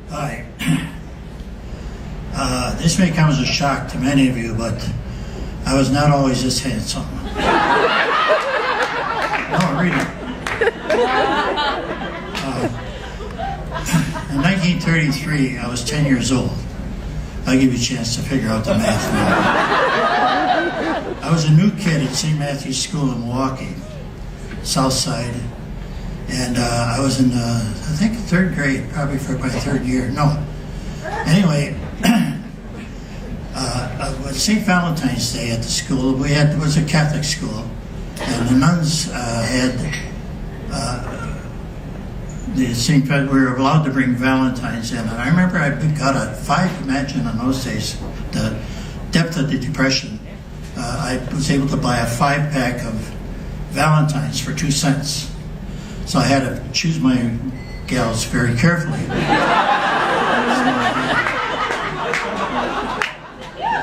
Hi. This may come as a shock to many of you, but I was not always this handsome. No, really. In 1933, I was 10 years old. I'll give you a chance to figure out the math now. I was a new kid at St. Matthew's School in Milwaukee, South Side. And I was in, I think, third grade, probably for my third year. No. Anyway, St. Valentine's Day at the school, it was a Catholic school, and the nuns we were allowed to bring Valentines in. And I remember I got imagine in those days, the depth of the Depression, I was able to buy a 5-pack of Valentines for 2 cents. So I had to choose my gals very carefully.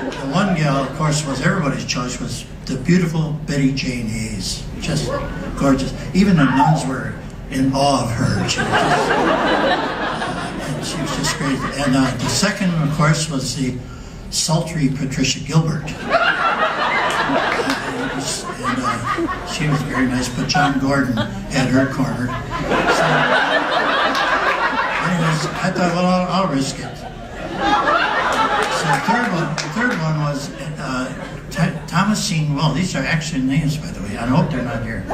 The one gal, of course, was everybody's choice, was the beautiful Betty Jane Hayes. Just gorgeous. Even the nuns were in awe of her. And she was just great. And the second, of course, was the sultry Patricia Gilbert. She was very nice, but John Gordon had her cornered. So, anyways, I thought, well, I'll risk it. So the third one was Thomasine Welch. These are actually names, by the way. I hope they're not here.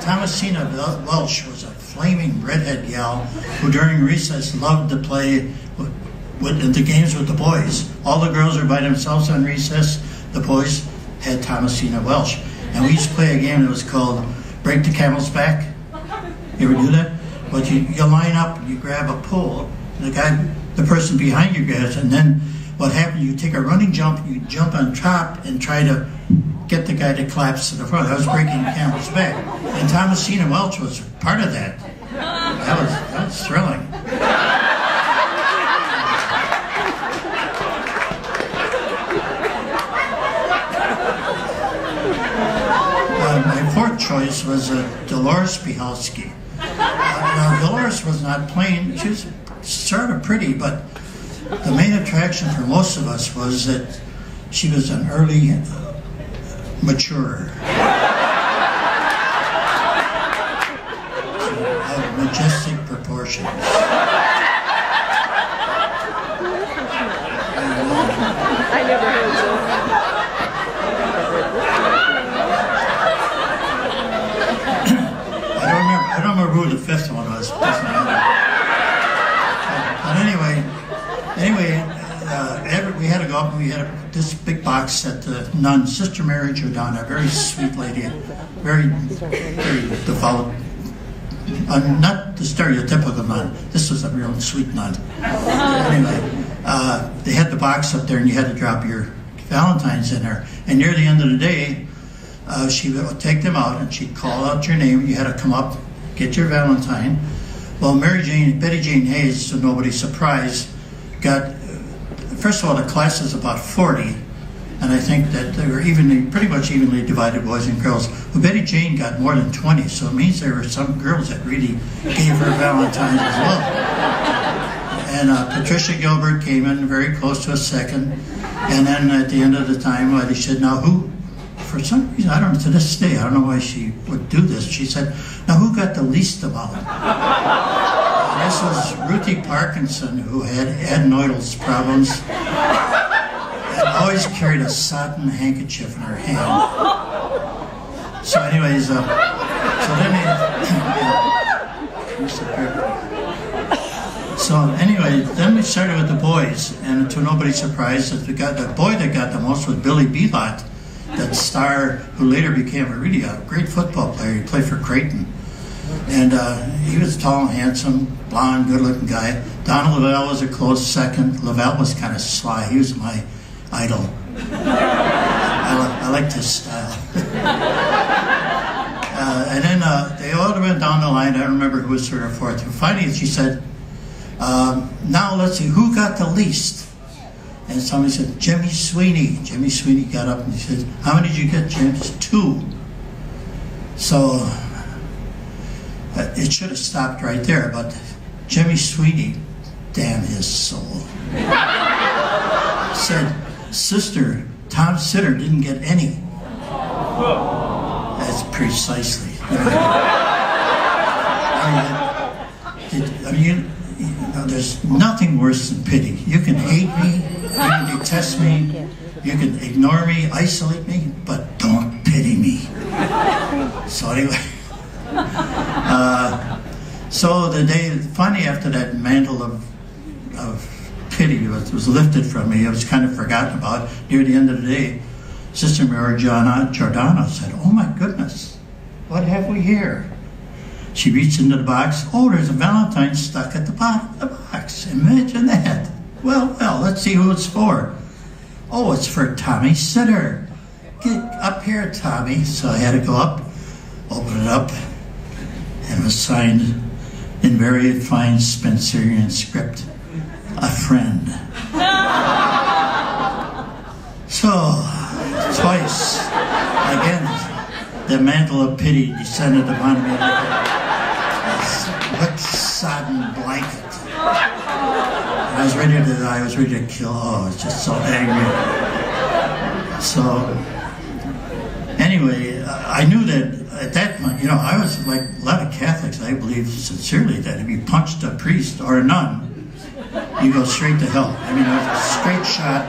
Thomasina Welch was a flaming redhead gal who during recess loved to play with the games with the boys. All the girls were by themselves on recess. The boys had Thomasina Welch. And we used to play a game that was called Break the Camel's Back. You ever do that? But you line up and you grab a pole, and the person behind you grabs, and then what happens, you take a running jump, you jump on top and try to get the guy to collapse to the front. That was breaking the camel's back. And Thomasina Welch was part of that. That was thrilling. My fourth choice was Dolores Pihalski. Now, Dolores was not plain. She was sort of pretty, but the main attraction for most of us was that she was an early maturer. Of majestic proportions. I never heard so. I don't remember who the fifth one was. But anyway, we had to go up and we had this big box at the nun, Sister Mary Giordano, a very sweet lady, very, very devout. Not the stereotypical nun. This was a real sweet nun. Anyway, they had the box up there and you had to drop your Valentines in there. And near the end of the day, she would take them out and she'd call out your name. You had to come up, get your Valentine. Well, Betty Jane Hayes, to nobody's surprise, got, first of all, the class is about 40, and I think that they were pretty much evenly divided, boys and girls. But Betty Jane got more than 20, so it means there were some girls that really gave her Valentines as well. And Patricia Gilbert came in very close to a second, and then at the end of the time, they said, now who? For some reason, I don't know, to this day, I don't know why she would do this. She said, now who got the least amount? And this was Ruthie Parkinson, who had adenoidal problems and always carried a sodden handkerchief in her hand. So anyways, then we started with the boys, and to nobody's surprise, the boy that got the most was Billy Belot, that star who later became a great football player. He played for Creighton. And he was tall, handsome, blonde, good-looking guy. Don Lavelle was a close second. Lavelle was kind of sly. He was my idol. I liked his style. And then they all went down the line. I don't remember who was third or fourth. And finally, she said, now let's see, who got the least? And somebody said, Jimmy Sweeney. Jimmy Sweeney got up and he said, how many did you get, James? 2. So It should have stopped right there, but Jimmy Sweeney, damn his soul, said, "Sister, Tom Sitter didn't get any." That's precisely. There's nothing worse than pity. You can hate me, you can detest me, you can ignore me, isolate me, but don't pity me. So anyway, so the day, finally after that mantle of pity was lifted from me, it was kind of forgotten about. Near the end of the day, Sister Mary Giordano said, "Oh my goodness, what have we here?" She reached into the box. "Oh, there's a Valentine stuck at the bottom of the box. Imagine that. Well, let's see who it's for." "Oh, it's for Tommy Sitter. Get up here, Tommy." So I had to go up, open it up, and it was signed in very fine Spencerian script, "A friend." So, twice, again, the mantle of pity descended upon me. Wet sodden blanket. And I was ready to kill. Oh, I was just so angry. So, anyway, I knew that at that point, I was like a lot of Catholics. I believe sincerely that if you punched a priest or a nun, you go straight to hell. I mean, it was a straight shot.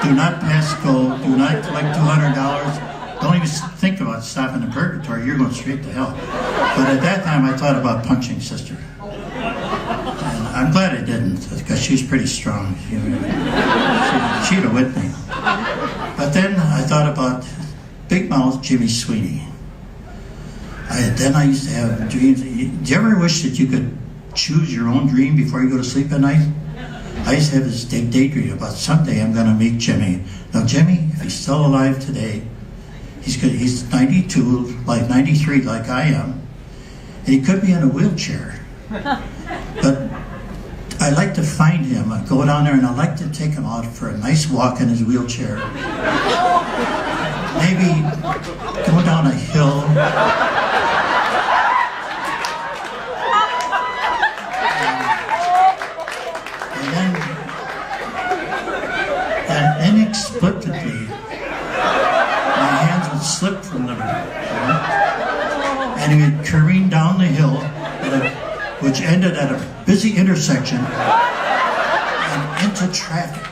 Do not pass go. Do not collect $200. Don't even think about stopping in purgatory. You're going straight to hell. But at that time, I thought about punching Sister. And I'm glad I didn't, because she's pretty strong. She'd have whipped me. But then I thought about Big Mouth Jimmy Sweeney. Then I used to have dreams. Do you ever wish that you could choose your own dream before you go to sleep at night? I used to have this daydream about someday I'm going to meet Jimmy. Now, Jimmy, if he's still alive today, he's good. He's 92, like 93, like I am, and he could be in a wheelchair. But I like to find him. I go down there and I like to take him out for a nice walk in his wheelchair. Maybe go down a hill. And inexplicably, my hands would slip from them, and he would careen down the hill, which ended at a busy intersection, and into traffic.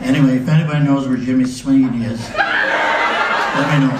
Anyway, if anybody knows where Jimmy Sweeney is, let me know.